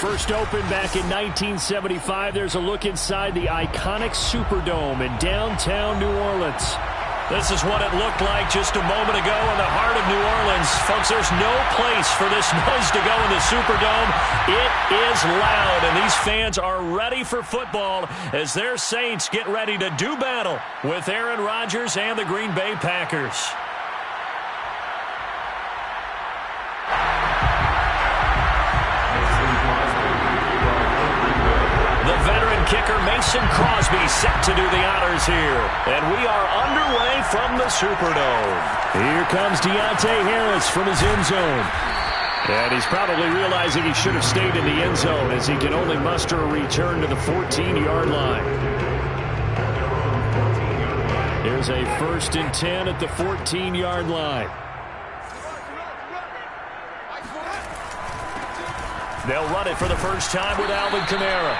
First opened back in 1975, there's a look inside the iconic Superdome in downtown New Orleans. This is what it looked like just a moment ago in the heart of New Orleans. Folks, there's no place for this noise to go in the Superdome. It is loud, and these fans are ready for football as their Saints get ready to do battle with Aaron Rodgers and the Green Bay Packers. The veteran kicker Mason Crosby set to do the honors here. And we are underway from the Superdome. Here comes Deontay Harris from his end zone. And he's probably realizing he should have stayed in the end zone as he can only muster a return to the 14-yard line. There's a 1st and 10 at the 14-yard line. They'll run it for the first time with Alvin Kamara.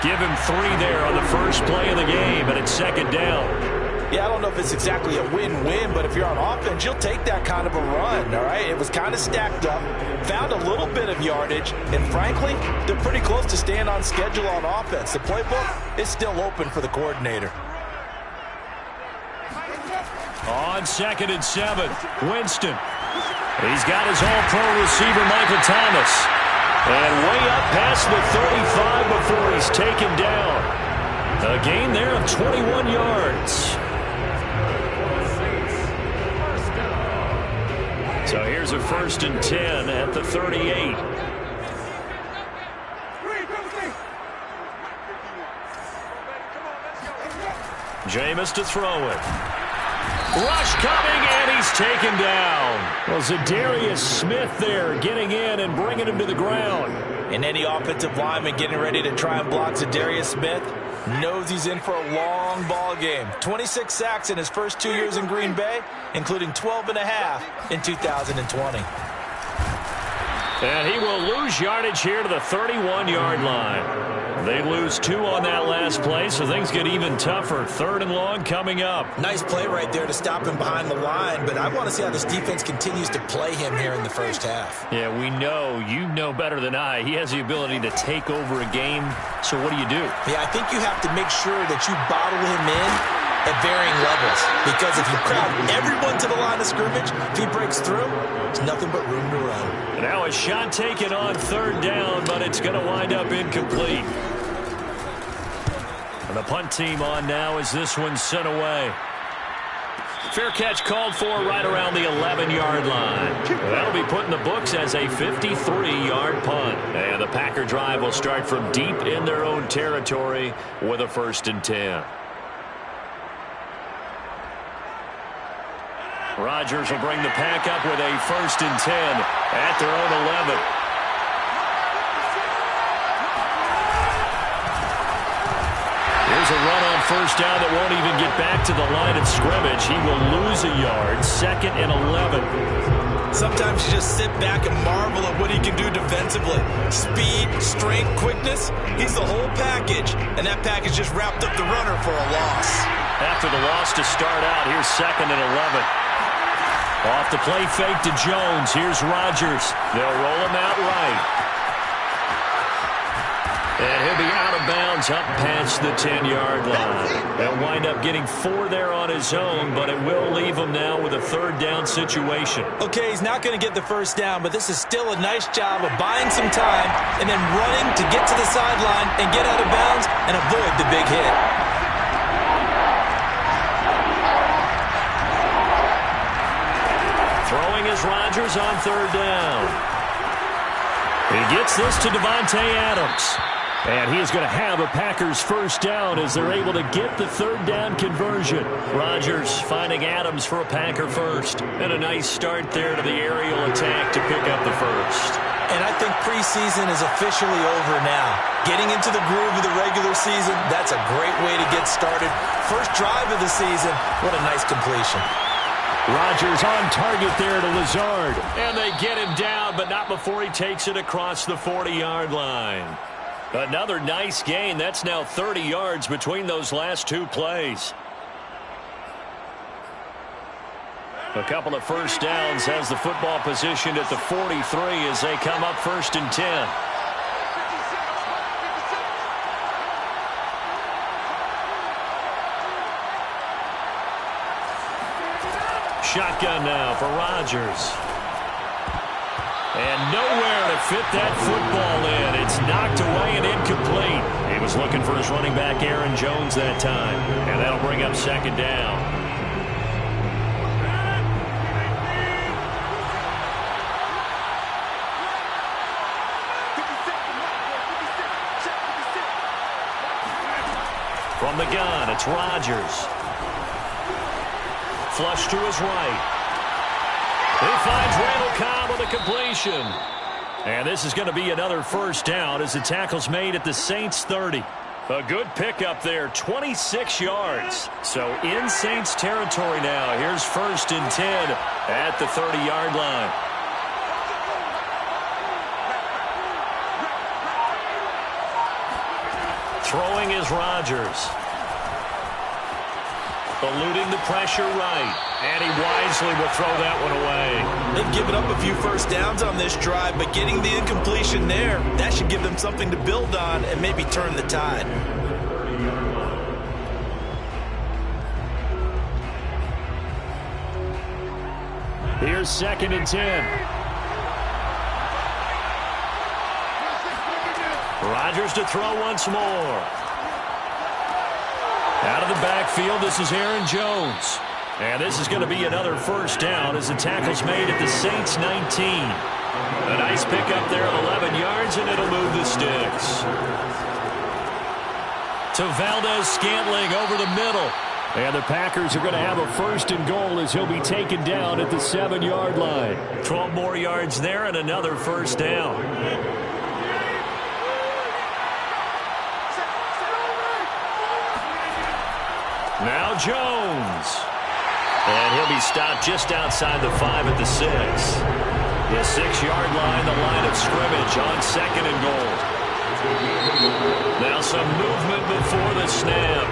Give him 3 there on the first play of the game, and it's 2nd down. Yeah, I don't know if it's exactly a win-win, but if you're on offense, you'll take that kind of a run, all right? It was kind of stacked up, found a little bit of yardage, and frankly, they're pretty close to staying on schedule on offense. The playbook is still open for the coordinator. On 2nd and 7, Winston. He's got his all-pro receiver, Michael Thomas. And way up past the 35 before he's taken down. A gain there of 21 yards. So here's a 1st and 10 at the 38. Jameis to throw it. Rush coming, and he's taken down. Well, Zadarius Smith there getting in and bringing him to the ground. And any offensive lineman getting ready to try and block Zadarius Smith knows he's in for a long ball game. 26 sacks in his first 2 years in Green Bay, including 12 and a half in 2020. And he will lose yardage here to the 31-yard line. They lose 2 on that last play, so things get even tougher. 3rd and long coming up. Nice play right there to stop him behind the line, but I want to see how this defense continues to play him here in the first half. Yeah, we know. You know better than I. He has the ability to take over a game, so what do you do? Yeah, I think you have to make sure that you bottle him in at varying levels, because if you crowd everyone to the line of scrimmage, if he breaks through, there's nothing but room to run. Now a shot taken on 3rd down, but it's going to wind up incomplete. And the punt team on now as this one's sent away. Fair catch called for right around the 11-yard line. That'll be put in the books as a 53-yard punt. And the Packer drive will start from deep in their own territory with a 1st and 10. Rodgers will bring the pack up with a 1st and 10 at their own 11. Here's a run on 1st down that won't even get back to the line of scrimmage. He will lose a yard. 2nd and 11. Sometimes you just sit back and marvel at what he can do defensively. Speed, strength, quickness. He's the whole package. And that package just wrapped up the runner for a loss. After the loss to start out, here's 2nd and 11. Off the play fake to Jones. Here's Rodgers. They'll roll him out right. And he'll be out of bounds up past the 10-yard line. They'll wind up getting 4 there on his own, but it will leave him now with a 3rd down situation. Okay, he's not going to get the 1st down, but this is still a nice job of buying some time and then running to get to the sideline and get out of bounds and avoid the big hit. Throwing is Rodgers on 3rd down. He gets this to Davante Adams. And he is going to have a Packers 1st down as they're able to get the 3rd down conversion. Rodgers finding Adams for a Packer 1st. And a nice start there to the aerial attack to pick up the 1st. And I think preseason is officially over now. Getting into the groove of the regular season, that's a great way to get started. First drive of the season, what a nice completion. Rodgers on target there to Lazard. And they get him down, but not before he takes it across the 40-yard line. Another nice gain. That's now 30 yards between those last 2 plays. A couple of 1st downs has the football positioned at the 43 as they come up 1st and 10. shotgun now for Rodgers. And nowhere to fit that football in. It's knocked away and incomplete. He was looking for his running back, Aaron Jones, that time. And that'll bring up second down. From the gun, it's Rodgers. Flush to his right. He finds Randall Cobb with a completion. And this is going to be another first down as the tackle's made at the Saints 30. A good pickup there, 26 yards. So in Saints territory now. Here's 1st and 10 at the 30-yard line. Throwing is Rodgers. Eluding the pressure right. And he wisely will throw that one away. They've given up a few first downs on this drive, but getting the incompletion there, that should give them something to build on and maybe turn the tide. Here's 2nd and 10. Rodgers to throw once more. Out of the backfield, this is Aaron Jones. And this is going to be another first down as the tackle's made at the Saints 19. A nice pickup there of 11 yards, and it'll move the sticks. To Valdez-Scantling over the middle. And the Packers are going to have a 1st and goal as he'll be taken down at the 7-yard line. 12 more yards there and another first down. Now Jones. And he'll be stopped just outside the 5 at the 6. The 6-yard line, the line of scrimmage on 2nd and goal. Now some movement before the snap.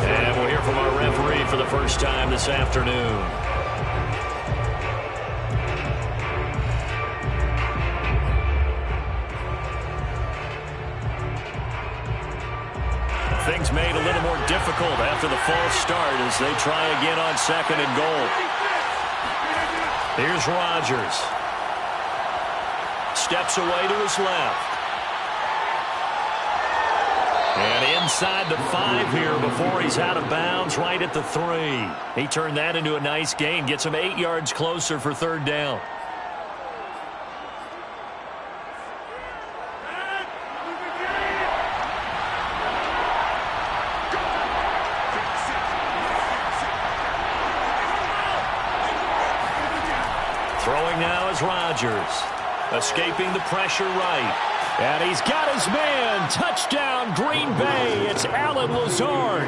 And we'll hear from our referee for the first time this afternoon. Things made a little more difficult after the false start as they try again on 2nd and goal. Here's Rodgers. Steps away to his left. And inside the 5 here before he's out of bounds right at the 3. He turned that into a nice gain. Gets him 8 yards closer for 3rd down. Throwing now is Rodgers. Escaping the pressure right. And he's got his man. Touchdown, Green Bay. It's Allen Lazard.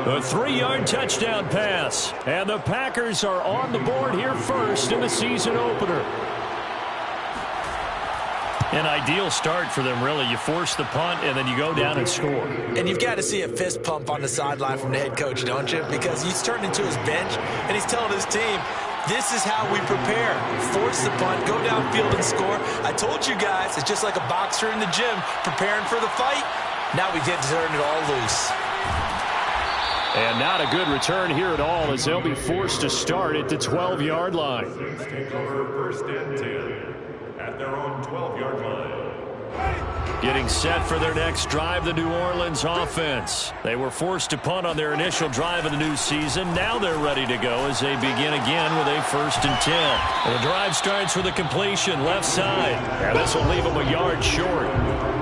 A 3-yard touchdown pass. And the Packers are on the board here first in the season opener. An ideal start for them, really. You force the punt, and then you go down and score. And you've got to see a fist pump on the sideline from the head coach, don't you? Because he's turned into his bench, and he's telling his team, this is how we prepare. Force the punt, go downfield and score. I told you guys, it's just like a boxer in the gym preparing for the fight. Now we get to turn it all loose. And not a good return here at all as they'll be forced to start at the 12-yard line. Take over 1st and 10 at their own 12-yard line. Getting set for their next drive, the New Orleans offense. They were forced to punt on their initial drive of the new season. Now they're ready to go as they begin again with a 1st and 10. And the drive starts with a completion left side. And this will leave them a yard short.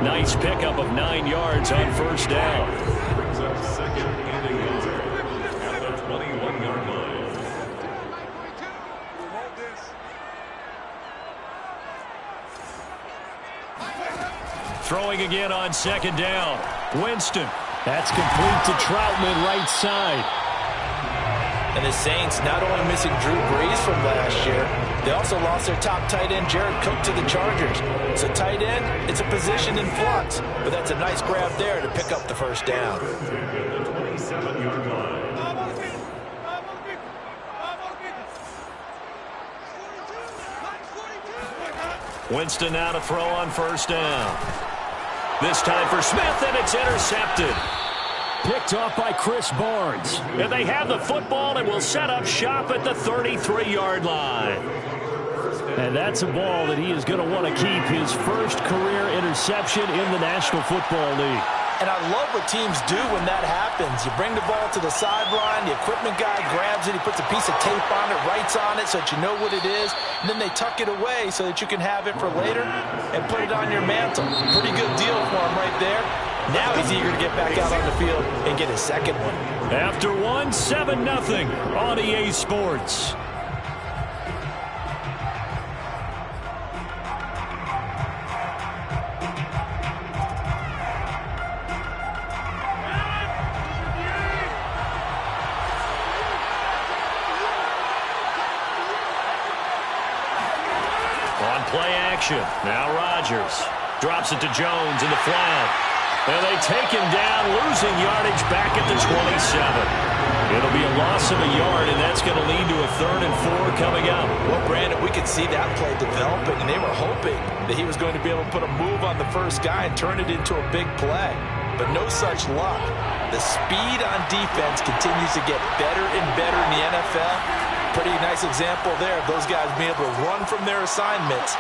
Nice pickup of 9 yards on 1st down. Brings up 2nd and a yard at the 21-yard line. Throwing again on 2nd down. Winston. That's complete to Troutman right side. And the Saints not only missing Drew Brees from last year, they also lost their top tight end, Jared Cook, to the Chargers. So tight end, it's a position in flux, but that's a nice grab there to pick up the 1st down. The 27-yard line. Winston now to throw on 1st down. This time for Smith, and it's intercepted. picked off by Chris Barnes. And they have the football and will set up shop at the 33-yard line. And that's a ball that he is going to want to keep, his first career interception in the National Football League. And I love what teams do when that happens. You bring the ball to the sideline, the equipment guy grabs it, he puts a piece of tape on it, writes on it so that you know what it is, and then they tuck it away so that you can have it for later and put it on your mantle. Pretty good deal for him right there. Now he's eager to get back out on the field and get his second one. After one, 7-0 on EA Sports. Play action. Now Rodgers drops it to Jones in the flat. And they take him down, losing yardage back at the 27. It'll be a loss of a yard, and that's going to lead to a 3rd and 4 coming up. Well, Brandon, we could see that play developing, and they were hoping that he was going to be able to put a move on the first guy and turn it into a big play. But no such luck. The speed on defense continues to get better and better in the NFL. Pretty nice example there of those guys being able to run from their assignments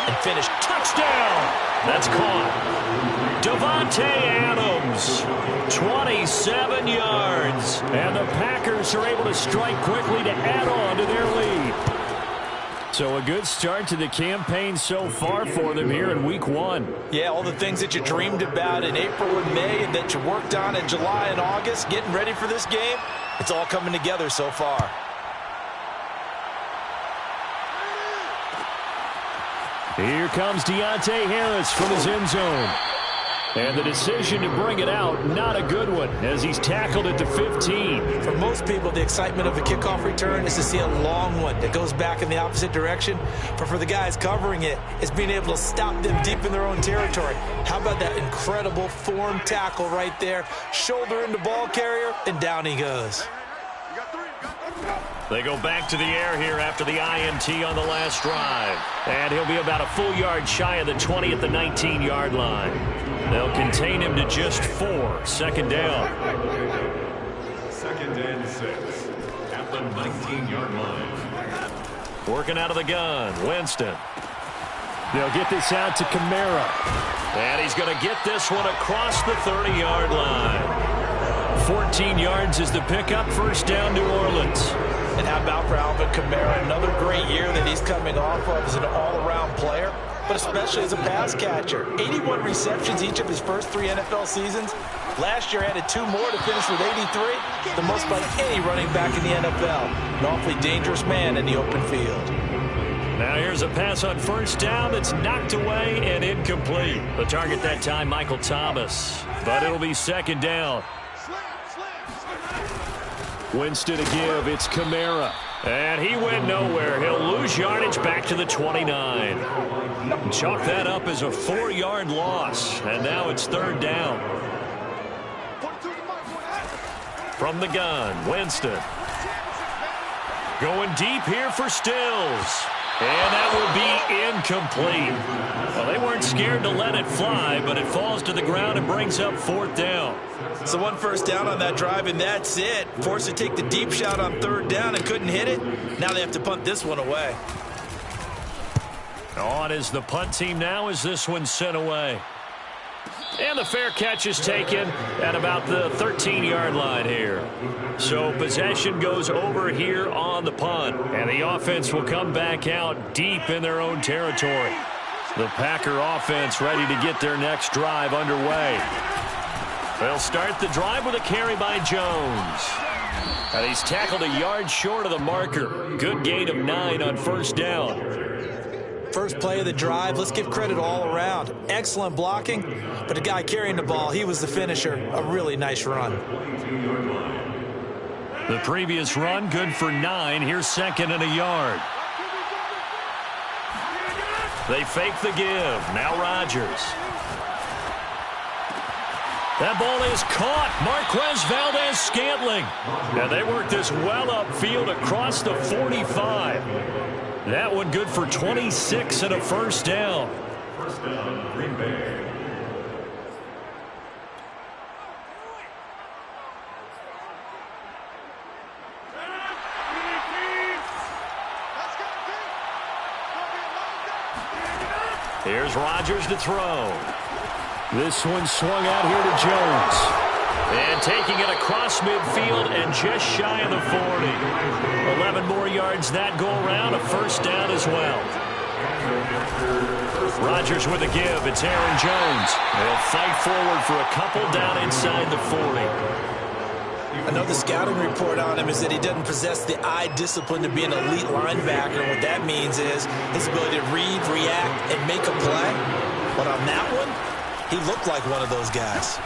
and finish. Touchdown! That's caught. Davante Adams, 27 yards. And the Packers are able to strike quickly to add on to their lead. So a good start to the campaign so far for them here in Week 1. Yeah, all the things that you dreamed about in April and May and that you worked on in July and August, getting ready for this game, it's all coming together so far. Here comes Deontay Harris from his end zone. And the decision to bring it out, not a good one, as he's tackled at the 15. For most people, the excitement of a kickoff return is to see a long one that goes back in the opposite direction. But for the guys covering it, it's being able to stop them deep in their own territory. How about that incredible form tackle right there? Shoulder into ball carrier, and down he goes. They go back to the air here after the INT on the last drive. And he'll be about a full yard shy of the 20 at the 19-yard line. They'll contain him to just 4. 2nd down. 2nd and 6 at the 19-yard line. Working out of the gun, Winston. They'll get this out to Kamara. And he's going to get this one across the 30-yard line. 14 yards is the pickup. 1st down, New Orleans. And how about for Alvin Kamara? Another great year that he's coming off of as an all-around player, but especially as a pass catcher. 81 receptions each of his first 3 NFL seasons. Last year added 2 more to finish with 83, the most by any running back in the NFL. An awfully dangerous man in the open field. Now here's a pass on 1st down that's knocked away and incomplete. The target that time, Michael Thomas. But it'll be 2nd down. Winston to give. It's Kamara. And he went nowhere. He'll lose yardage back to the 29. Chalk that up as a 4-yard loss. And now it's 3rd down. From the gun, Winston. Going deep here for Stills. And that will be incomplete. Well, they weren't scared to let it fly, but it falls to the ground and brings up 4th down. So 1 first down on that drive, and that's it. Forced to take the deep shot on 3rd down and couldn't hit it. Now they have to punt this one away. On is the punt team now as this one's sent away. And the fair catch is taken at about the 13-yard line here. So possession goes over here on the punt. And the offense will come back out deep in their own territory. The Packer offense ready to get their next drive underway. They'll start the drive with a carry by Jones. And he's tackled a yard short of the marker. Good gain of 9 on 1st down. First play of the drive, let's give credit all around. Excellent blocking, but the guy carrying the ball, he was the finisher. A really nice run. The previous run, good for 9. Here's 2nd and a yard. They fake the give. Now Rodgers. That ball is caught. Marquez Valdez-Scantling. And they work this well upfield across the 45. That one good for 26 and a 1st down. 1st down, Green Bay. Here's Rodgers to throw. This one swung out here to Jones. And taking it across midfield and just shy of the 40. 11 more yards that go around, a first down as well. Rodgers with a give. It's Aaron Jones. They'll fight forward for a couple down inside the 40. I know the scouting report on him is that he doesn't possess the eye discipline to be an elite linebacker. And what that means is his ability to read, react, and make a play. But on that one, he looked like one of those guys.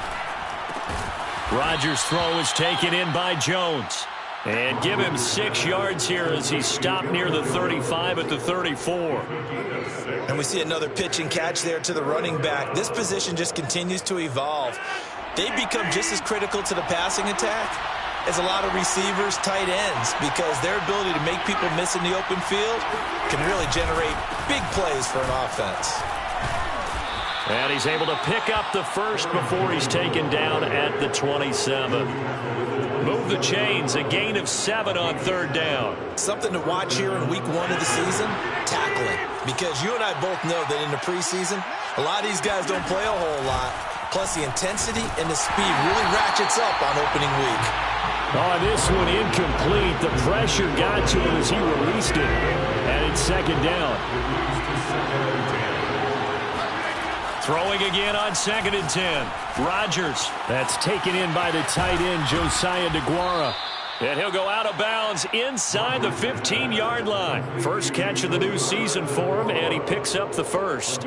Rodgers' throw is taken in by Jones. And give him 6 yards here as he stopped near the 35 at the 34. And we see another pitch and catch there to the running back. This position just continues to evolve. They become just as critical to the passing attack as a lot of receivers, tight ends, because their ability to make people miss in the open field can really generate big plays for an offense. And he's able to pick up the first before he's taken down at the 27. Move the chains, a gain of 7 on third down. Something to watch here in week 1 of the season, tackling. Because you and I both know that in the preseason, a lot of these guys don't play a whole lot. Plus the intensity and the speed really ratchets up on opening week. Oh, this one incomplete. The pressure got to him as he released it. And it's second down. Throwing again on 2nd and 10. Rodgers. That's taken in by the tight end, Josiah DeGuara. And he'll go out of bounds inside the 15-yard line. First catch of the new season for him, and he picks up the first.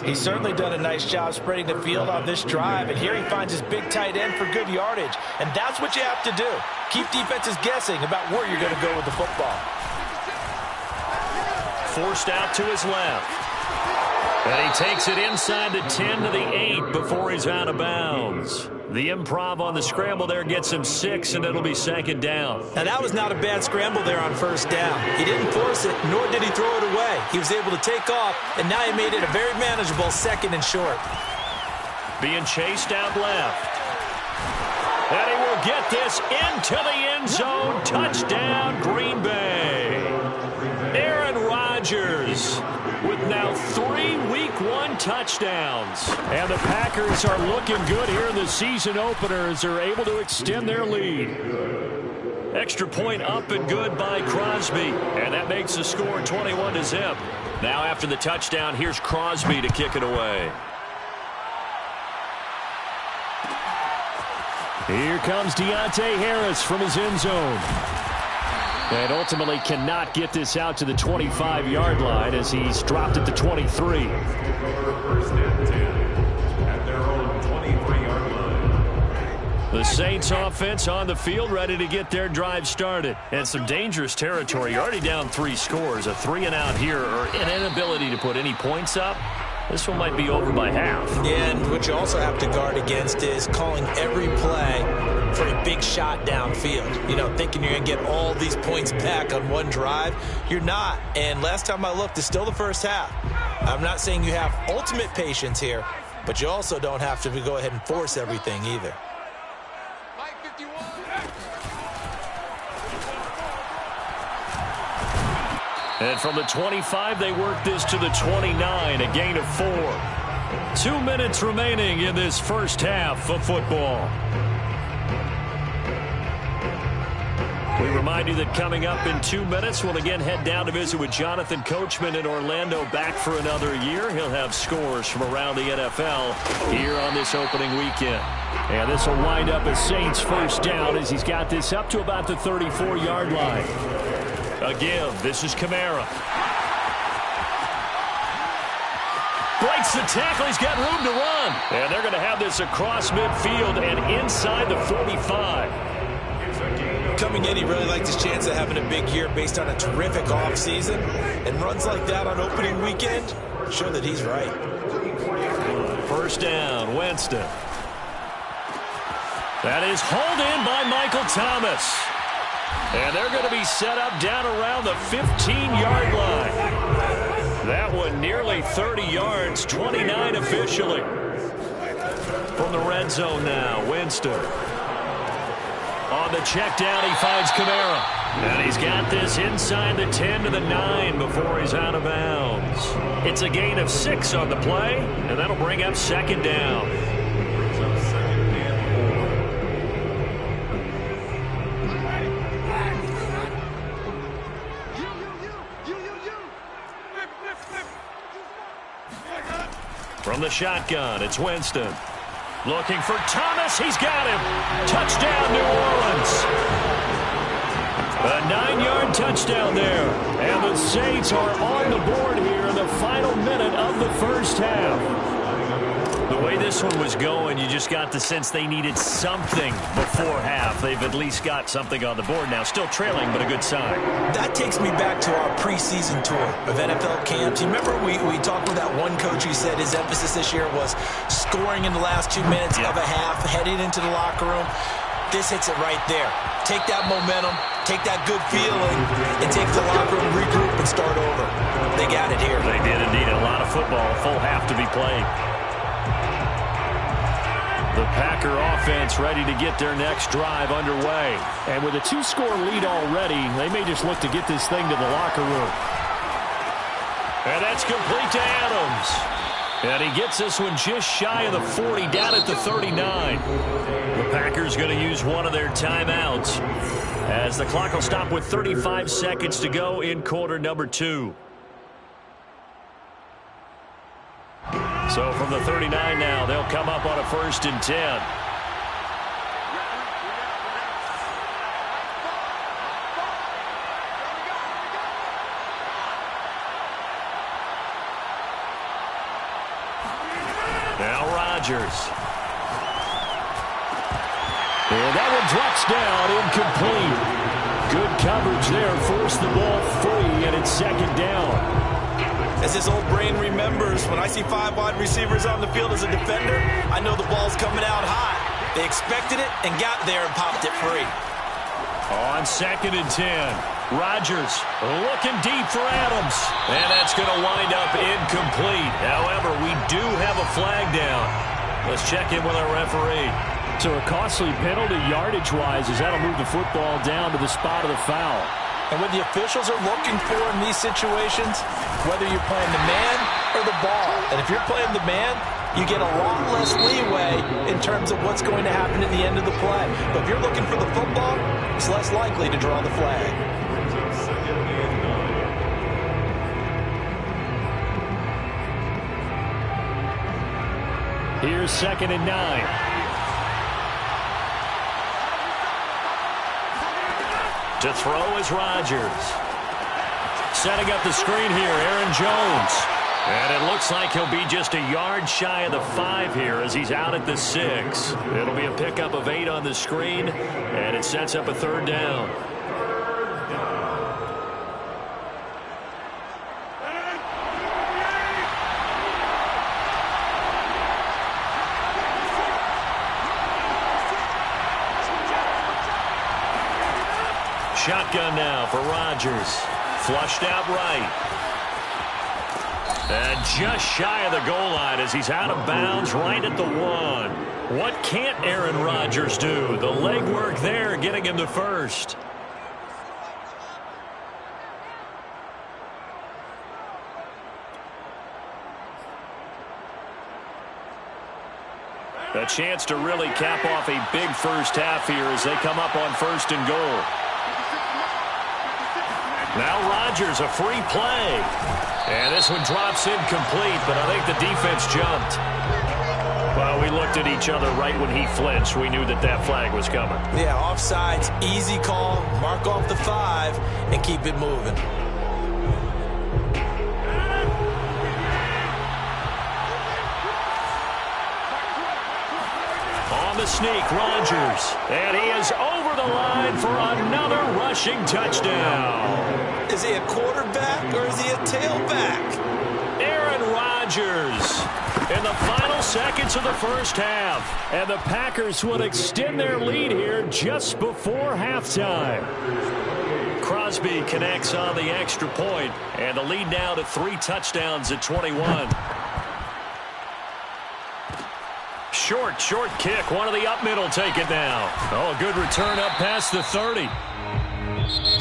He's certainly done a nice job spreading the field on this drive, and here he finds his big tight end for good yardage. And that's what you have to do. Keep defenses guessing about where you're going to go with the football. Forced out to his left. And he takes it inside the 10 to the 8 before he's out of bounds. The improv on the scramble there gets him 6, and it'll be second down. Now, that was not a bad scramble there on first down. He didn't force it, nor did he throw it away. He was able to take off, and now he made it a very manageable 2nd and short. Being chased out left. And he will get this into the end zone. Touchdown, Green Bay. Aaron Rodgers with now 3 Week 1 touchdowns. And the Packers are looking good here in the season opener as they're able to extend their lead. Extra point up and good by Crosby. And that makes the score 21-0. Now after the touchdown, here's Crosby to kick it away. Here comes Deontay Harris from his end zone. And ultimately cannot get this out to the 25-yard line as he's dropped at the 23. First and 10 at their own 23-yard line. The Saints offense on the field ready to get their drive started. And some dangerous territory. You're already down 3 scores. A 3-and-out here or an inability to put any points up. This one might be over by half. And what you also have to guard against is calling every play for a big shot downfield. You know, thinking you're going to get all these points back on one drive. You're not. And last time I looked, it's still the first half. I'm not saying you have ultimate patience here, but you also don't have to go ahead and force everything either. And from the 25, they work this to the 29, a gain of 4. 2 minutes remaining in this first half of football. We remind you that coming up in 2 minutes, we'll again head down to visit with Jonathan Coachman in Orlando, back for another year. He'll have scores from around the NFL here on this opening weekend. And this will wind up as Saints first down as he's got this up to about the 34-yard line. A give. This is Kamara. Breaks the tackle. He's got room to run. And they're going to have this across midfield and inside the 45. Coming in, he really liked his chance of having a big year based on a terrific offseason. And runs like that on opening weekend show that he's right. First down, Winston. That is hauled in by Michael Thomas. And they're going to be set up down around the 15-yard line. That one nearly 30 yards, 29 officially. From the red zone now, Winston. On the check down, he finds Kamara. And he's got this inside the 10 to the 9 before he's out of bounds. It's a gain of 6 on the play, and that'll bring up second down. From the shotgun, it's Winston. Looking for Thomas. He's got him. Touchdown, New Orleans. A 9-yard touchdown there. And the Saints are on the board here in the final minute of the first half. The way this one was going, you just got the sense they needed something before half. They've at least got something on the board now. Still trailing, but a good sign. That takes me back to our preseason tour of NFL camps. You remember we talked with that one coach who said his emphasis this year was scoring in the last 2 minutes of a half, heading into the locker room. This hits it right there. Take that momentum, take that good feeling, and take the locker room, regroup, and start over. They got it here. They did indeed. A lot of football, a full half to be played. The Packer offense ready to get their next drive underway. And with a 2-score lead already, they may just look to get this thing to the locker room. And that's complete to Adams. And he gets this one just shy of the 40, down at the 39. The Packers going to use one of their timeouts as the clock will stop with 35 seconds to go in quarter number 2. So from the 39 now, they'll come up on a 1st and 10. Now Rodgers. And that one drops down, incomplete. Good coverage there, forced the ball free, and it's second down. As his old brain remembers, when I see 5 wide receivers on the field as a defender, I know the ball's coming out high. They expected it and got there and popped it free. On 2nd and 10, Rodgers looking deep for Adams. And that's going to wind up incomplete. However, we do have a flag down. Let's check in with our referee. So a costly penalty yardage-wise as that'll move the football down to the spot of the foul. And what the officials are looking for in these situations, whether you're playing the man or the ball. And if you're playing the man, you get a lot less leeway in terms of what's going to happen at the end of the play. But if you're looking for the football, it's less likely to draw the flag. Here's 2nd and 9. To throw is Rodgers. Setting up the screen here, Aaron Jones. And it looks like he'll be just a yard shy of the 5 here as he's out at the 6. It'll be a pickup of 8 on the screen, and it sets up a 3rd down. Shotgun now for Rodgers. Flushed out right. And just shy of the goal line as he's out of bounds right at the 1. What can't Aaron Rodgers do? The legwork there getting him the first. A chance to really cap off a big first half here as they come up on 1st and goal. Now Rodgers, a free play. And this one drops incomplete, but I think the defense jumped. Well, we looked at each other right when he flinched. We knew that that flag was coming. Yeah, offsides, easy call, mark off the 5, and keep it moving. On the sneak, Rodgers. And he is over the line for another rushing touchdown. Is he a quarterback or is he a tailback? Aaron Rodgers in the final seconds of the first half. And the Packers will extend their lead here just before halftime. Crosby connects on the extra point, and the lead now to 3 touchdowns at 21. Short kick. One of the up middle take it now. Oh, a good return up past the 30.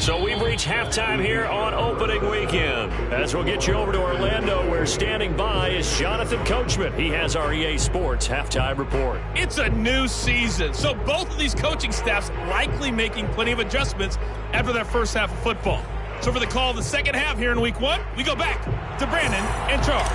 So we've reached halftime here on opening weekend. As we'll get you over to Orlando, where standing by is Jonathan Coachman. He has our EA Sports halftime report. It's a new season, so both of these coaching staffs likely making plenty of adjustments after their first half of football. So for the call of the second half here in week 1, we go back to Brandon and Charles.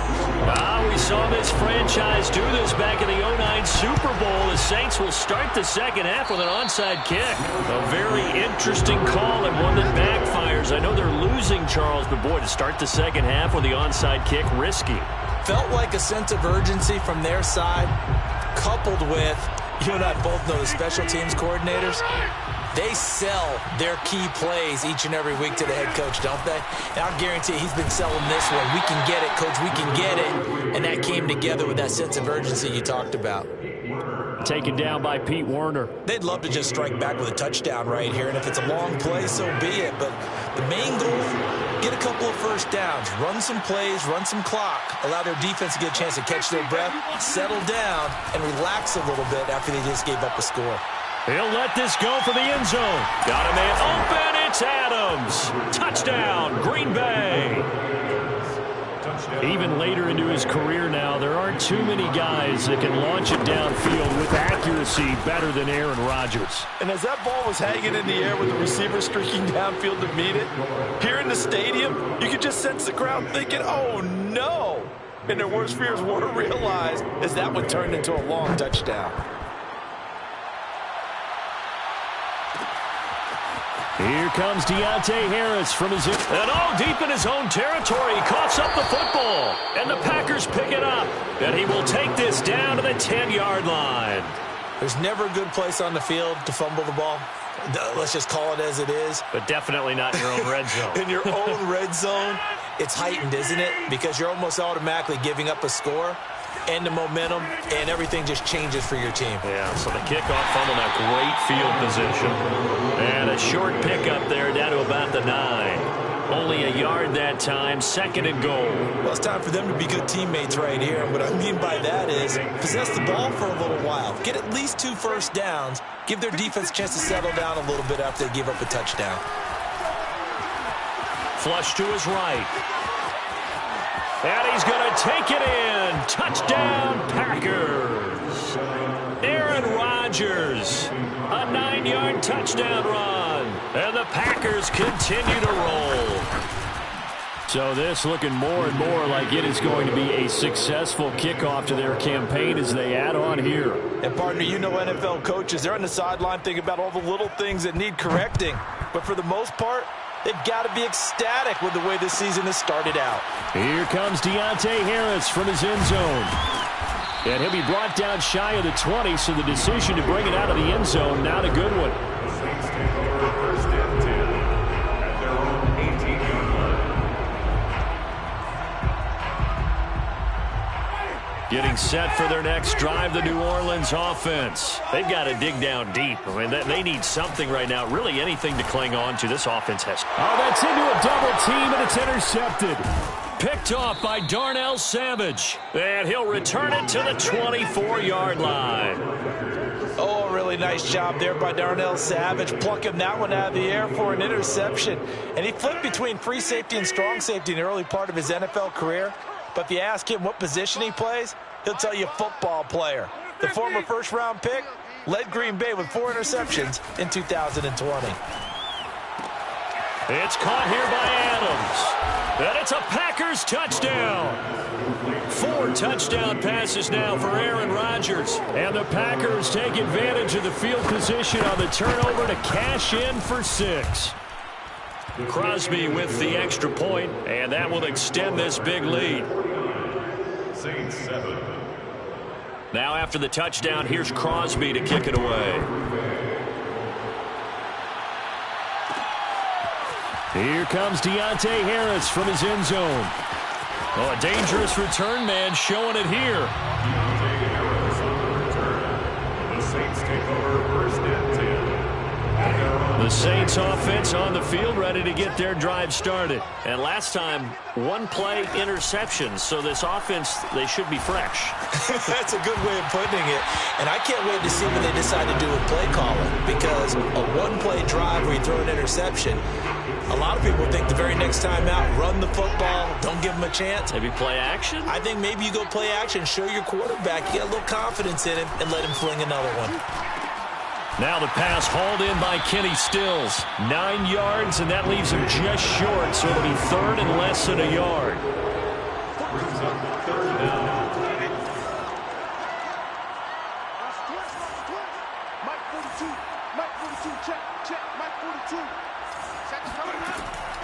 We saw this franchise do this back in the 2009 Super Bowl. The Saints will start the second half with an onside kick. A very interesting call and one that backfires. I know they're losing, Charles, but boy, to start the second half with the onside kick, risky. Felt like a sense of urgency from their side, coupled with, you and I both know the special teams coordinators. They sell their key plays each and every week to the head coach, don't they? And I'll guarantee he's been selling this one. We can get it, coach, we can get it. And that came together with that sense of urgency you talked about. Taken down by Pete Werner. They'd love to just strike back with a touchdown right here. And if it's a long play, so be it. But the main goal, get a couple of first downs, run some plays, run some clock, allow their defense to get a chance to catch their breath, settle down, and relax a little bit after they just gave up a score. He'll let this go for the end zone. Got a man open. It's Adams. Touchdown, Green Bay. Even later into his career now, there aren't too many guys that can launch it downfield with accuracy better than Aaron Rodgers. And as that ball was hanging in the air with the receiver streaking downfield to meet it, here in the stadium, you could just sense the crowd thinking, oh, no. And their worst fears were realized as that one turned into a long touchdown. Here comes Deontay Harris from his... And all deep in his own territory. He coughs up the football. And the Packers pick it up. And he will take this down to the 10-yard line. There's never a good place on the field to fumble the ball. Let's just call it as it is. But definitely not in your own red zone. In your own red zone, it's heightened, isn't it? Because you're almost automatically giving up a score and the momentum, and everything just changes for your team. Yeah, so the kickoff fumble, now great field position. And a short pickup there down to about the 9. Only a yard that time, 2nd and goal. Well, it's time for them to be good teammates right here. And what I mean by that is possess the ball for a little while. Get at least 2 first downs. Give their defense a chance to settle down a little bit after they give up a touchdown. Flush to his right. And he's going to take it in. Touchdown, Packers. Aaron Rodgers, a 9-yard touchdown run. And the Packers continue to roll. So this looking more and more like it is going to be a successful kickoff to their campaign as they add on here. And, partner, you know NFL coaches, they're on the sideline thinking about all the little things that need correcting. But for the most part, they've got to be ecstatic with the way this season has started out. Here comes Deontay Harris from his end zone. And he'll be brought down shy of the 20, so the decision to bring it out of the end zone, not a good one. The Saints take over 1st and 10 at their own 18-yard line. Getting set for their next drive, the New Orleans offense. They've got to dig down deep. I mean, they need something right now, really anything to cling on to. This offense has. Oh, that's into a double team, and it's intercepted. Picked off by Darnell Savage. And he'll return it to the 24-yard line. Oh, a really nice job there by Darnell Savage, plucking that one out of the air for an interception. And he flipped between free safety and strong safety in the early part of his NFL career. But if you ask him what position he plays, he'll tell you football player. The former first-round pick led Green Bay with 4 interceptions in 2020. It's caught here by Adams. And it's a Packers touchdown. 4 touchdown passes now for Aaron Rodgers. And the Packers take advantage of the field position on the turnover to cash in for 6. Crosby with the extra point, and that will extend this big lead. Saints 7. Now after the touchdown, here's Crosby to kick it away. Here comes Deontay Harris from his end zone. Oh, a dangerous return man showing it here. Deontay Harris on the return. The Saints take over 1st and 10 The Saints offense on the field, ready to get their drive started. And last time, one-play interceptions, so this offense, they should be fresh. That's a good way of putting it. And I can't wait to see what they decide to do with play calling, because a one-play drive where you throw an interception, a lot of people think the very next time out, run the football, don't give them a chance. Maybe play action? I think maybe you go play action, show your quarterback, you get a little confidence in him, and let him fling another one. Now the pass hauled in by Kenny Stills. 9 yards, and that leaves him just short, so it'll be third and less than a yard.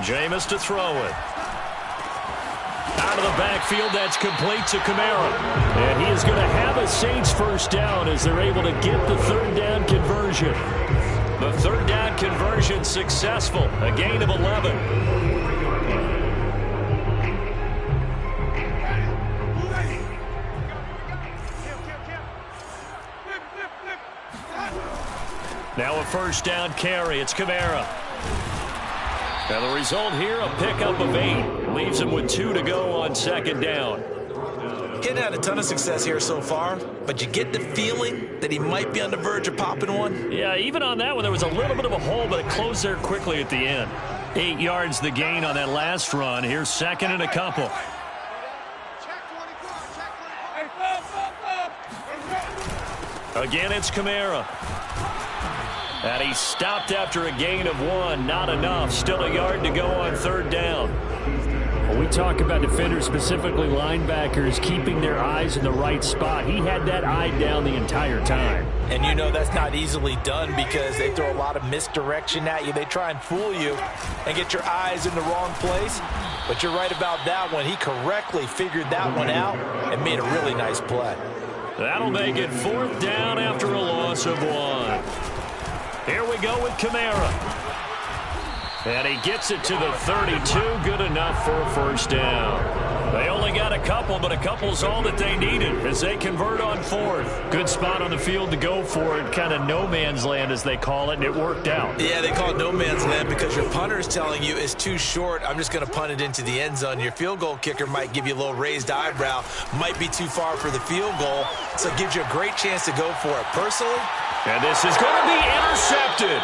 Jameis to throw it. Out of the backfield, that's complete to Kamara. And he is going to have a Saints first down as they're able to get the third down conversion. The third down conversion successful. A gain of 11. Now a first down carry. It's Kamara. And the result here, a pickup of 8. Leaves him with 2 to go on second down. He hadn't had a ton of success here so far, but you get the feeling that he might be on the verge of popping one. Yeah, even on that one, there was a little bit of a hole, but it closed there quickly at the end. 8 yards the gain on that last run. Here's second and a couple. Again, it's Kamara. And he stopped after a gain of 1. Not enough. Still a yard to go on third down. When we talk about defenders, specifically linebackers, keeping their eyes in the right spot, he had that eye down the entire time. And you know that's not easily done because they throw a lot of misdirection at you. They try and fool you and get your eyes in the wrong place. But you're right about that one. He correctly figured that one out and made a really nice play. That'll make it fourth down after a loss of 1. Here we go with Kamara. And he gets it to the 32. Good enough for a first down. They only got a couple, but a couple's all that they needed as they convert on fourth. Good spot on the field to go for it. Kind of no man's land, as they call it, and it worked out. Yeah, they call it no man's land because your punter is telling you it's too short. I'm just going to punt it into the end zone. Your field goal kicker might give you a little raised eyebrow. Might be too far for the field goal, so it gives you a great chance to go for it. Personally, and this is going to be intercepted.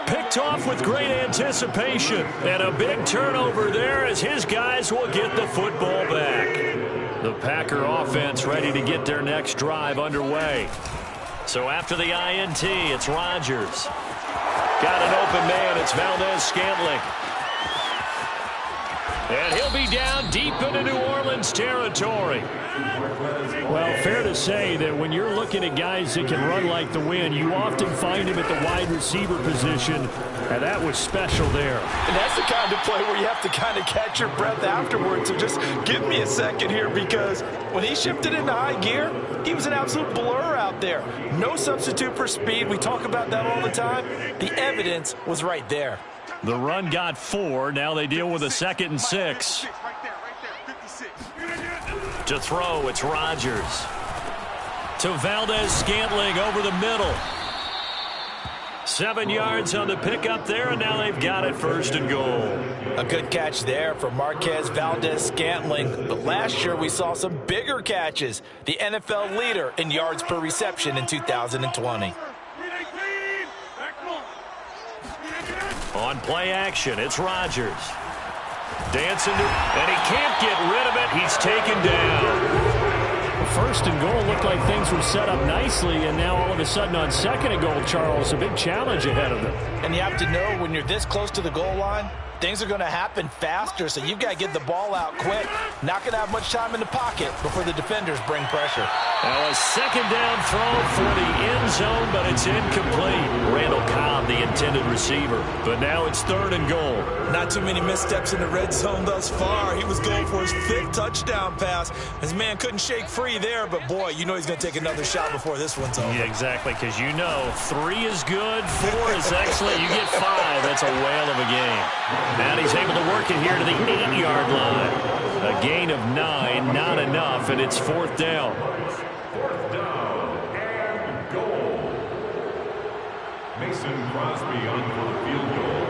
Picked off with great anticipation. And a big turnover there as his guys will get the football back. The Packer offense ready to get their next drive underway. So after the INT, it's Rodgers. Got an open man. It's Valdez-Scantling. And he'll be down deep into New Orleans territory. Well, fair to say that when you're looking at guys that can run like the wind, you often find him at the wide receiver position, and that was special there. And that's the kind of play where you have to kind of catch your breath afterwards. So just give me a second here, because when he shifted into high gear, he was an absolute blur out there. No substitute for speed. We talk about that all the time. The evidence was right there. The run got 4. Now they deal with a 2nd and 6. To throw, it's Rodgers. To Valdez-Scantling over the middle. 7 yards on the pickup there, and now they've got it first and goal. A good catch there for Marquez Valdez-Scantling. But last year we saw some bigger catches. The NFL leader in yards per reception in 2020. On play action, it's Rodgers. Dancing, and he can't get rid of it. He's taken down. First and goal looked like things were set up nicely, and now all of a sudden on second and goal, Charles, a big challenge ahead of them. And you have to know when you're this close to the goal line, things are going to happen faster, so you've got to get the ball out quick. Not going to have much time in the pocket before the defenders bring pressure. Now a second down throw for the end zone, but it's incomplete. Randall Cobb, the intended receiver. But now it's third and goal. Not too many missteps in the red zone thus far. He was going for his 5th touchdown pass. His man couldn't shake free there, but boy, you know he's going to take another shot before this one's over. Yeah, exactly, because you know 3 is good, 4 is excellent. You get 5. That's a whale of a game. And he's able to work it here to the 8-yard line. A gain of 9, not enough, and it's fourth down. Mason Crosby on for the field goal.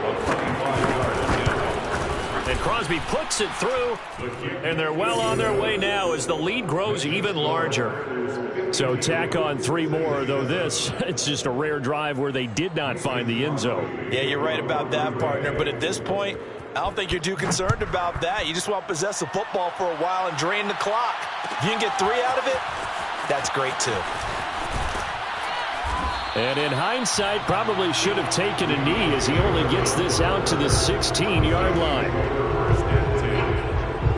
A 35-yard attempt. And Crosby puts it through, and they're well on their way now as the lead grows even larger. So tack on 3 more, though this, it's just a rare drive where they did not find the end zone. Yeah, you're right about that, partner. But at this point, I don't think you're too concerned about that. You just want to possess the football for a while and drain the clock. If you can get 3 out of it, that's great, too. And in hindsight, probably should have taken a knee as he only gets this out to the 16-yard line. First and 10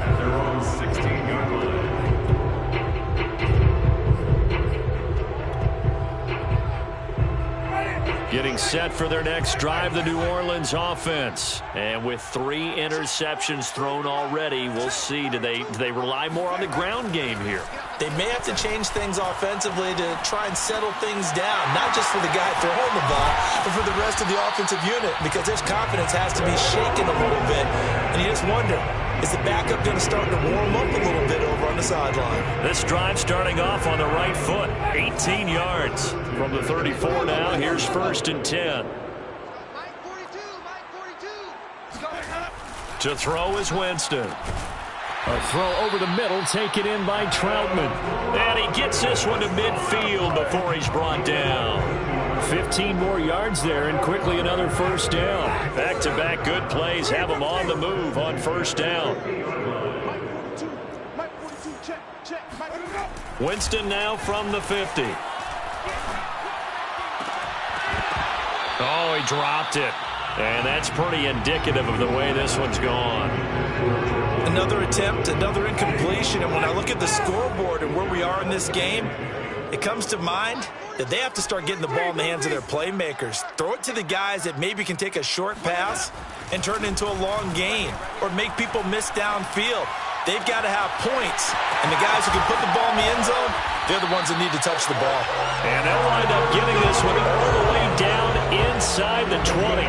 at their own 16-yard line. Getting set for their next drive, the New Orleans offense. And with 3 interceptions thrown already, we'll see. Do they rely more on the ground game here? They may have to change things offensively to try and settle things down, not just for the guy throwing the ball, but for the rest of the offensive unit, because their confidence has to be shaken a little bit. And you just wonder, is the backup going to start to warm up a little bit over on the sideline? This drive starting off on the right foot, 18 yards. From the 34 now, here's 1st and 10. To throw is Winston. A throw over the middle, taken in by Troutman. And he gets this one to midfield before he's brought down. 15 more yards there, and quickly another 1st down. Back-to-back good plays have him on the move on 1st down. Winston now from the 50. Oh, he dropped it. And that's pretty indicative of the way this one's gone. Another attempt, another incompletion, and when I look at the scoreboard and where we are in this game, it comes to mind that they have to start getting the ball in the hands of their playmakers. Throw it to the guys that maybe can take a short pass and turn it into a long gain or make people miss downfield. They've got to have points, and the guys who can put the ball in the end zone, they're the ones that need to touch the ball. And they'll wind up getting this one all the way down inside the 20.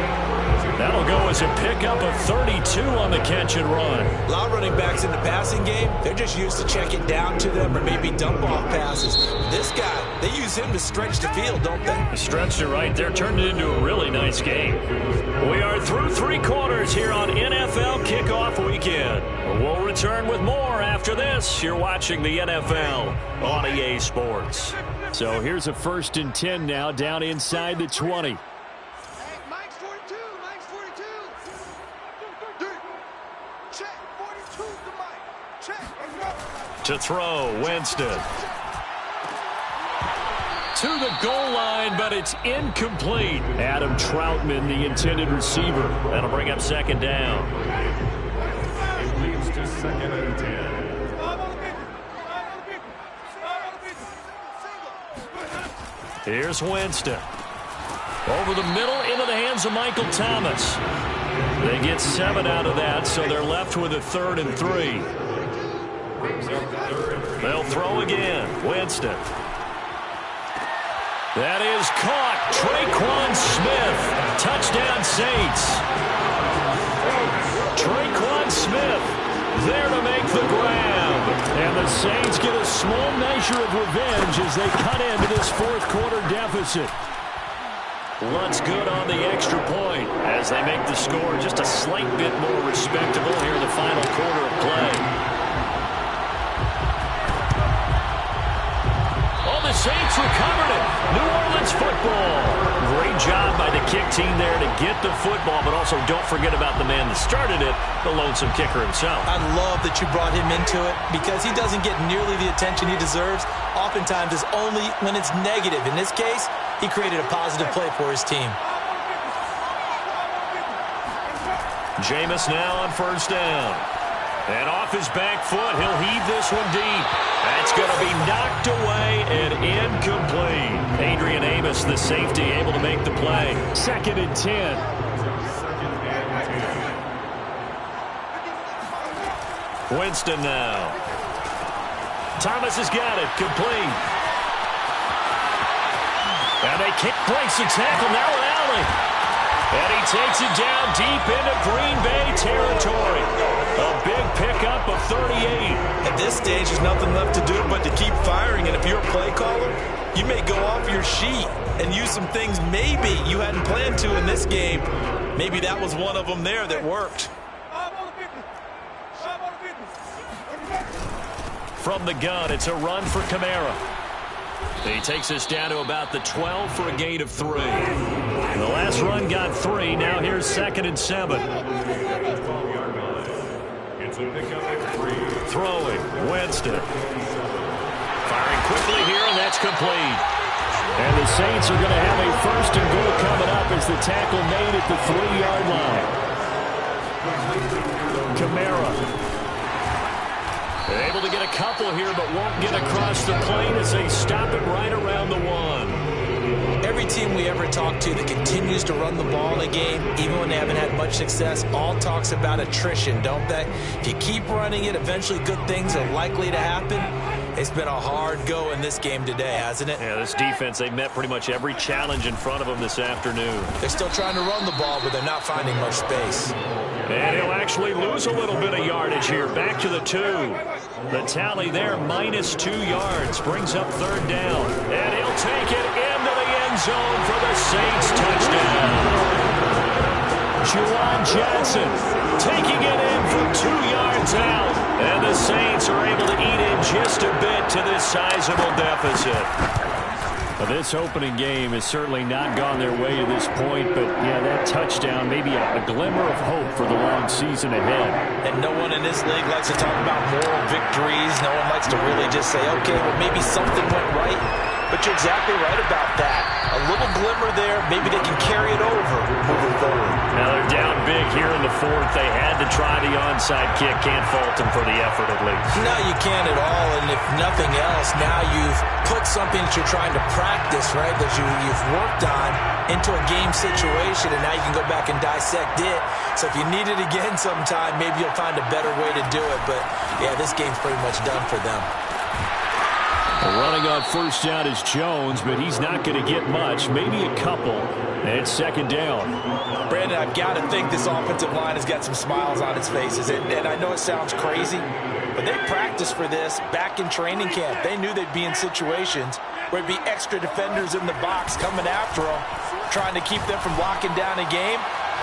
That'll go as a pickup of 32 on the catch and run. A lot of running backs in the passing game, they're just used to check it down to them or maybe dump off passes. This guy, they use him to stretch the field, don't they? Stretched it right there, turned it into a really nice game. We are through 3 quarters here on NFL Kickoff Weekend. We'll return with more after this. You're watching the NFL on EA Sports. So here's a 1st and 10 now, down inside the 20. To throw, Winston. To the goal line, but it's incomplete. Adam Troutman, the intended receiver. That'll bring up 2nd down. It leads to 2nd and 10. Here's Winston. Over the middle, into the hands of Michael Thomas. They get 7 out of that, so they're left with a 3rd and 3. They'll throw again. Winston. That is caught. Traquan Smith. Touchdown, Saints. Traquan Smith there to make the grab. And the Saints get a small measure of revenge as they cut into this 4th quarter deficit. Lutz good on the extra point as they make the score just a slight bit more respectable here in the final quarter of play. The Saints recovered it. New Orleans football. Great job by the kick team there to get the football, but also don't forget about the man that started it, the lonesome kicker himself. I love that you brought him into it because he doesn't get nearly the attention he deserves. Oftentimes it's only when it's negative. In this case, he created a positive play for his team. Jameis now on 1st down. And off his back foot, he'll heave this one deep. That's going to be knocked away and incomplete. Adrian Amos, the safety, able to make the play. 2nd and 10. Winston now. Thomas has got it. Complete. And they kick, breaks the tackle. Now an alley. And he takes it down deep into Green Bay territory. A big pickup of 38. At this stage, there's nothing left to do but to keep firing. And if you're a play caller, you may go off your sheet and use some things maybe you hadn't planned to in this game. Maybe that was one of them there that worked. From the gun, it's a run for Kamara. He takes us down to about the 12 for a gain of 3. The last run got 3. Now here's 2nd and 7. Throwing, Winston. Firing quickly here, and that's complete. And the Saints are going to have a 1st and goal coming up as the tackle made at the 3-yard line. Kamara. They're able to get a couple here, but won't get across the plane as they stop it right around the 1. Every team we ever talk to that continues to run the ball in a game, even when they haven't had much success, all talks about attrition, don't they? If you keep running it, eventually good things are likely to happen. It's been a hard go in this game today, hasn't it? Yeah, this defense, they met pretty much every challenge in front of them this afternoon. They're still trying to run the ball, but they're not finding much space. And he'll actually lose a little bit of yardage here. Back to the 2. The tally there, -2 yards. Brings up 3rd down. And he'll take it into the end zone for the Saints touchdown. Juwan Johnson taking it in for 2 yards out. And the Saints are able to eat in just a bit to this sizable deficit. Well, this opening game has certainly not gone their way to this point, but yeah, that touchdown, maybe a glimmer of hope for the long season ahead. And no one in this league likes to talk about moral victories. No one likes to really just say, okay, well, maybe something went right. But you're exactly right about that. A little glimmer there. Maybe they can carry it over moving forward. Now they're down big here in the 4th. They had to try the onside kick. Can't fault them for the effort at least. No, you can't at all. And if nothing else, now you've put something that you're trying to practice, right, that you've worked on into a game situation, and now you can go back and dissect it. So if you need it again sometime, maybe you'll find a better way to do it. But, yeah, this game's pretty much done for them. Running on 1st down is Jones, but he's not going to get much, maybe a couple. And it's 2nd down. Brandon, I've got to think this offensive line has got some smiles on its faces. And I know it sounds crazy, but they practiced for this back in training camp. They knew they'd be in situations where it'd be extra defenders in the box coming after them, trying to keep them from locking down a game.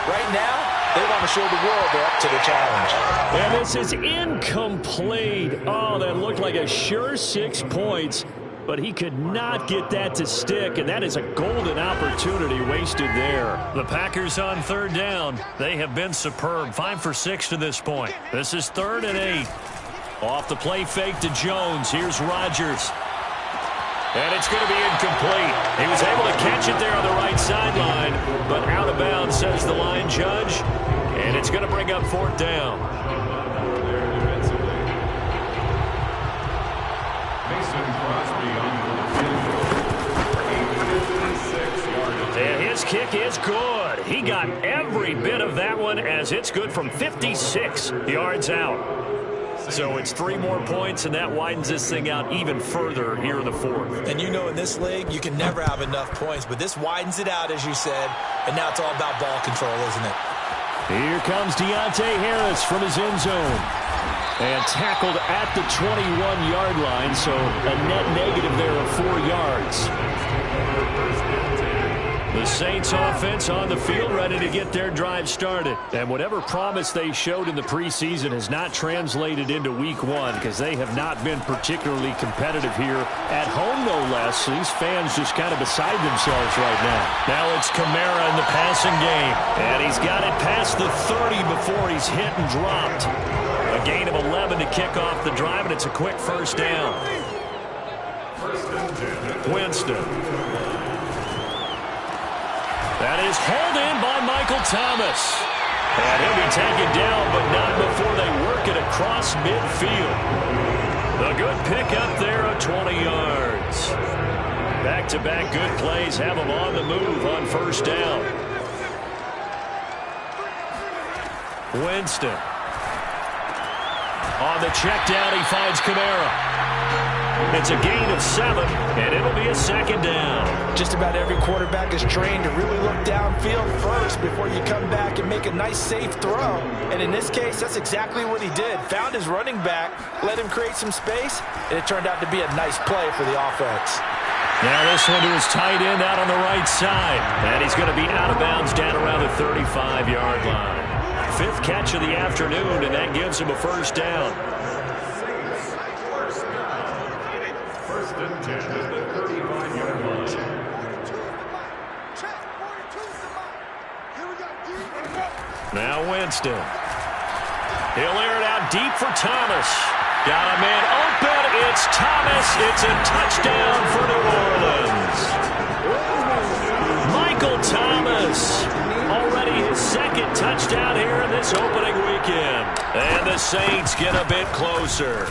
Right now, they want to show the world they're up to the challenge. And this is incomplete. Oh, that looked like a sure 6 points, but he could not get that to stick, and that is a golden opportunity wasted there. The Packers on 3rd down. They have been superb. 5 for 6 to this point. This is 3rd and 8. Off the play fake to Jones. Here's Rodgers. And it's going to be incomplete. He was able to catch it there on the right sideline, but out of bounds, says the line judge. And it's going to bring up 4th down. And his kick is good. He got every bit of that one as it's good from 56 yards out. So it's 3 more points, and that widens this thing out even further here in the 4th. And you know in this league, you can never have enough points, but this widens it out, as you said, and now it's all about ball control, isn't it? Here comes Deontay Harris from his end zone. And tackled at the 21-yard line, so a net negative there of 4 yards. The Saints offense on the field, ready to get their drive started. And whatever promise they showed in the preseason has not translated into week 1 because they have not been particularly competitive here at home, no less. So these fans just kind of beside themselves right now. Now it's Kamara in the passing game. And he's got it past the 30 before he's hit and dropped. A gain of 11 to kick off the drive, and it's a quick 1st down. Winston. That is hauled in by Michael Thomas. And he'll be taken down, but not before they work it across midfield. A good pickup there of 20 yards. Back-to-back good plays have him on the move on 1st down. Winston. On the check down, he finds Kamara. It's a gain of 7, and it'll be a second down. Just about every quarterback is trained to really look downfield first before you come back and make a nice, safe throw. And in this case, that's exactly what he did. Found his running back, let him create some space, and it turned out to be a nice play for the offense. Now this one to his tight end out on the right side. And he's going to be out of bounds down around the 35-yard line. 5th catch of the afternoon, and that gives him a first down. First and 10 at the 35-yard line. Now Winston. He'll air it out deep for Thomas. Got a man open. It's Thomas. It's a touchdown for New Orleans. Michael Thomas. Already his 2nd touchdown here in this opening weekend. And the Saints get a bit closer.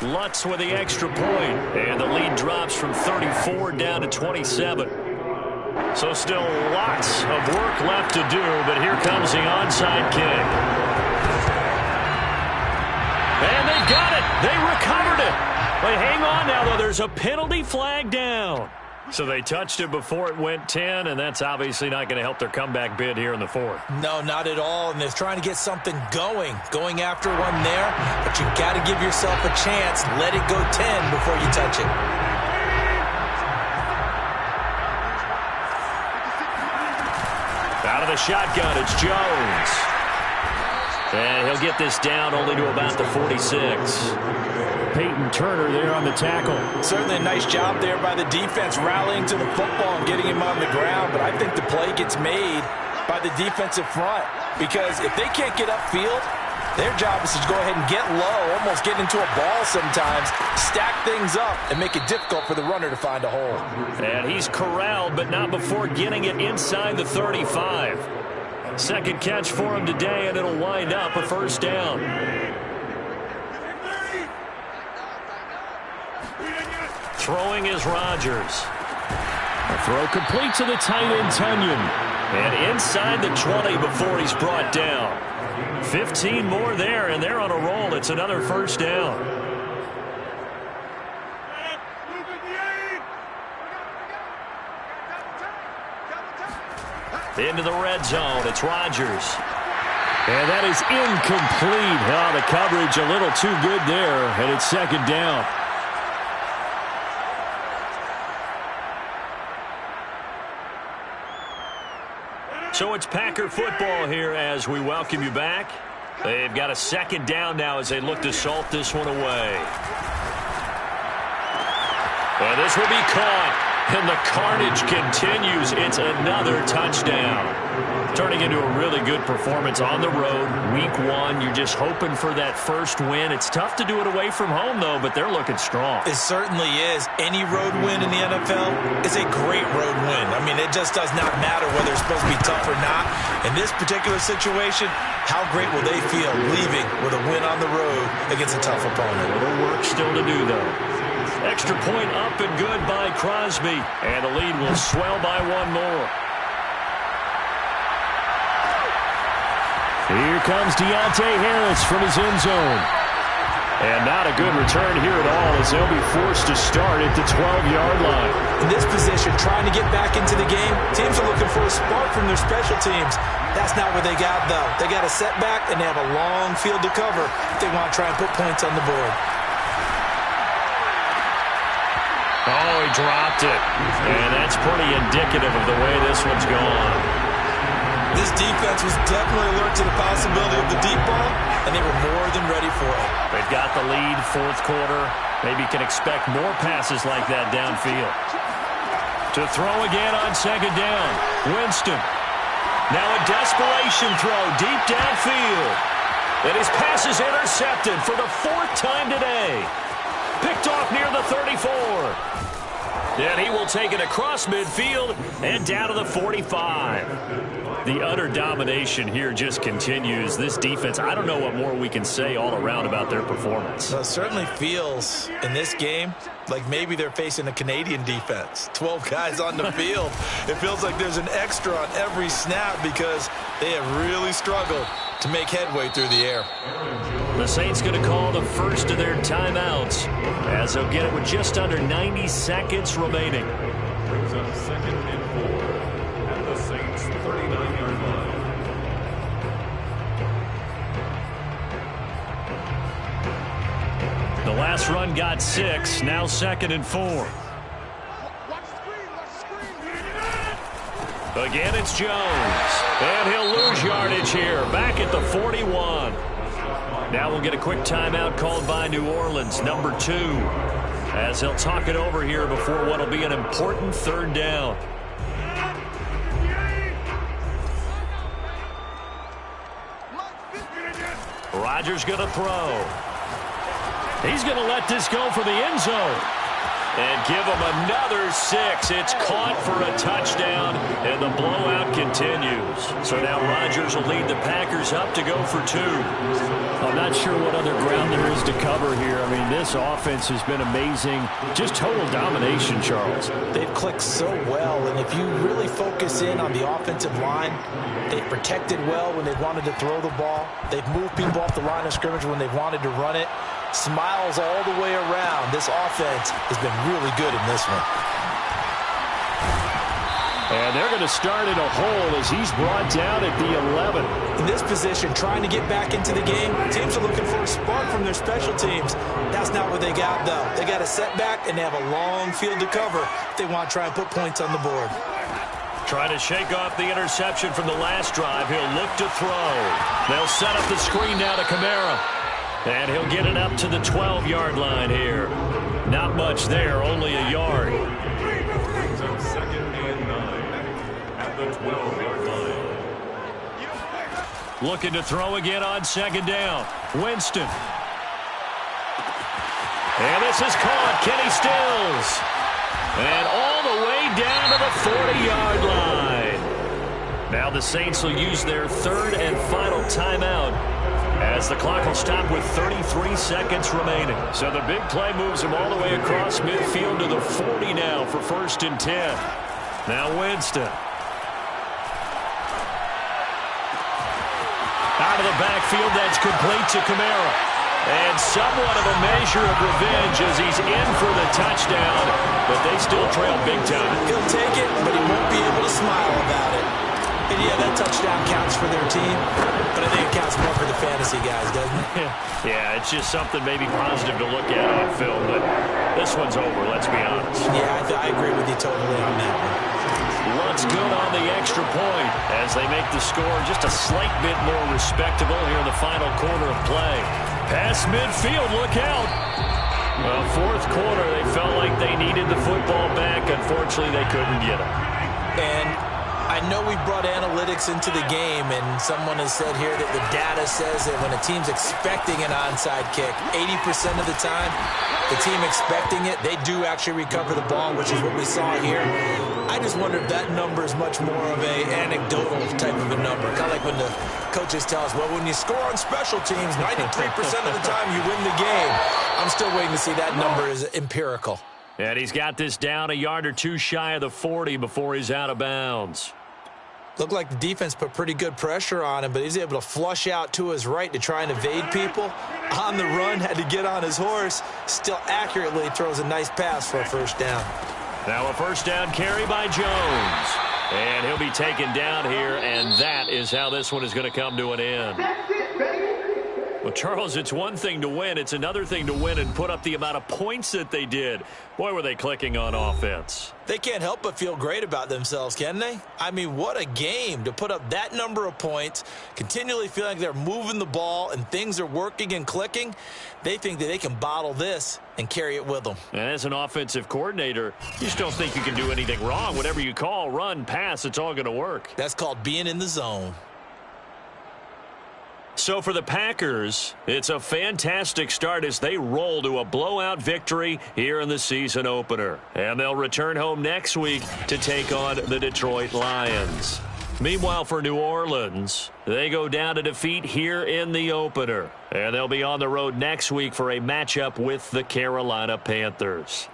Lutz with the extra point. And the lead drops from 34 down to 27. So still lots of work left to do, but here comes the onside kick. And they got it. They recovered it. But hang on now, though. There's a penalty flag down. So they touched it before it went 10, and that's obviously not going to help their comeback bid here in the 4th. No, not at all. And they're trying to get something going after one there. But you've got to give yourself a chance. Let it go 10 before you touch it. Out of the shotgun, it's Jones. And he'll get this down only to about the 46. Peyton Turner there on the tackle. Certainly a nice job there by the defense rallying to the football and getting him on the ground. But I think the play gets made by the defensive front. Because if they can't get upfield, their job is to go ahead and get low, almost get into a ball sometimes, stack things up, and make it difficult for the runner to find a hole. And he's corralled, but not before getting it inside the 35. 2nd catch for him today, and it'll wind up a first down. Throwing is Rodgers. A throw complete to the tight end, Tunyon. And inside the 20 before he's brought down. 15 more there, and they're on a roll. It's another first down. Into the red zone. It's Rodgers. And that is incomplete. Oh, the coverage a little too good there, and it's 2nd down. So it's Packer football here as we welcome you back. They've got a 2nd down now as they look to salt this one away. Well, this will be caught. And the carnage continues. It's another touchdown. Turning into a really good performance on the road. Week 1, you're just hoping for that first win. It's tough to do it away from home, though, but they're looking strong. It certainly is. Any road win in the NFL is a great road win. I mean, it just does not matter whether it's supposed to be tough or not. In this particular situation, how great will they feel leaving with a win on the road against a tough opponent? A little work still to do, though. Extra point up and good by Crosby. And the lead will swell by 1 more. Here comes Deontay Harris from his end zone. And not a good return here at all as they'll be forced to start at the 12-yard line. In this position, trying to get back into the game, teams are looking for a spark from their special teams. That's not what they got, though. They got a setback, and they have a long field to cover if they want to try and put points on the board. Oh, he dropped it. And that's pretty indicative of the way this one's gone. This defense was definitely alert to the possibility of the deep ball, and they were more than ready for it. They've got the lead, 4th quarter. Maybe you can expect more passes like that downfield. To throw again on 2nd down. Winston. Now a desperation throw deep downfield. And his pass is intercepted for the 4th time today. Picked off near the 34. And he will take it across midfield and down to the 45. The utter domination here just continues. This defense, I don't know what more we can say all around about their performance. Well, it certainly feels in this game like maybe they're facing a Canadian defense. 12 guys on the field. It feels like there's an extra on every snap because they have really struggled to make headway through the air. The Saints going to call the first of their timeouts as they'll get it with just under 90 seconds remaining. Brings up 2nd and 4 at the Saints' 39-yard line. The last run got 6. Now 2nd and 4. Again, it's Jones. And he'll lose yardage here. Back at the 41. Now we'll get a quick timeout called by New Orleans, number 2. As they'll talk it over here before what will be an important 3rd down. Rodgers going to throw. He's going to let this go for the end zone. And give him another 6. It's caught for a touchdown, and the blowout continues. So now Rodgers will lead the Packers up to go for 2. I'm not sure what other ground there is to cover here. I mean, this offense has been amazing. Just total domination, Charles. They've clicked so well, and if you really focus in on the offensive line, they've protected well when they've wanted to throw the ball. They've moved people off the line of scrimmage when they've wanted to run it. Smiles all the way around. This offense has been really good in this one. And they're going to start in a hole as he's brought down at the 11. In this position, trying to get back into the game, teams are looking for a spark from their special teams. That's not what they got, though. They got a setback, and they have a long field to cover if they want to try and put points on the board. Trying to shake off the interception from the last drive. He'll look to throw. They'll set up the screen now to Kamara. And he'll get it up to the 12-yard line here. Not much there, only a yard. Brings up 2nd and 9 at the 12-yard line. Looking to throw again on 2nd down. Winston. And this is caught. Kenny Stills. And all the way down to the 40-yard line. Now the Saints will use their 3rd and final timeout as the clock will stop with 33 seconds remaining. So the big play moves him all the way across midfield to the 40 now for 1st and 10. Now Winston. Out of the backfield, that's complete to Kamara. And somewhat of a measure of revenge as he's in for the touchdown, but they still trail big time. He'll take it, but he won't be able to smile about it. And yeah, that touchdown counts for their team, but I think it counts more for the fantasy guys, doesn't it? Yeah, it's just something maybe positive to look at on film, but this one's over, let's be honest. Yeah, I agree with you totally on that one. Looks good on the extra point as they make the score just a slight bit more respectable here in the final quarter of play. Past midfield, look out. Well, 4th quarter, they felt like they needed the football back. Unfortunately, they couldn't get it. And I know we brought analytics into the game, and someone has said here that the data says that when a team's expecting an onside kick, 80% of the time, the team expecting it, they do actually recover the ball, which is what we saw here. I just wonder if that number is much more of a anecdotal type of a number. Kind of like when the coaches tell us, well, when you score on special teams, 93% of the time you win the game. I'm still waiting to see that number is empirical. And he's got this down a yard or 2 shy of the 40 before he's out of bounds. Looked like the defense put pretty good pressure on him, but he's able to flush out to his right to try and evade people. On the run, had to get on his horse. Still accurately throws a nice pass for a 1st down. Now a 1st down carry by Jones. And he'll be taken down here, and that is how this one is going to come to an end. Well, Charles, it's one thing to win. It's another thing to win and put up the amount of points that they did. Boy, were they clicking on offense. They can't help but feel great about themselves, can they? I mean, what a game to put up that number of points, continually feeling like they're moving the ball and things are working and clicking. They think that they can bottle this and carry it with them. And as an offensive coordinator, you just don't think you can do anything wrong. Whatever you call, run, pass, it's all going to work. That's called being in the zone. So for the Packers, it's a fantastic start as they roll to a blowout victory here in the season opener. And they'll return home next week to take on the Detroit Lions. Meanwhile, for New Orleans, they go down to defeat here in the opener. And they'll be on the road next week for a matchup with the Carolina Panthers.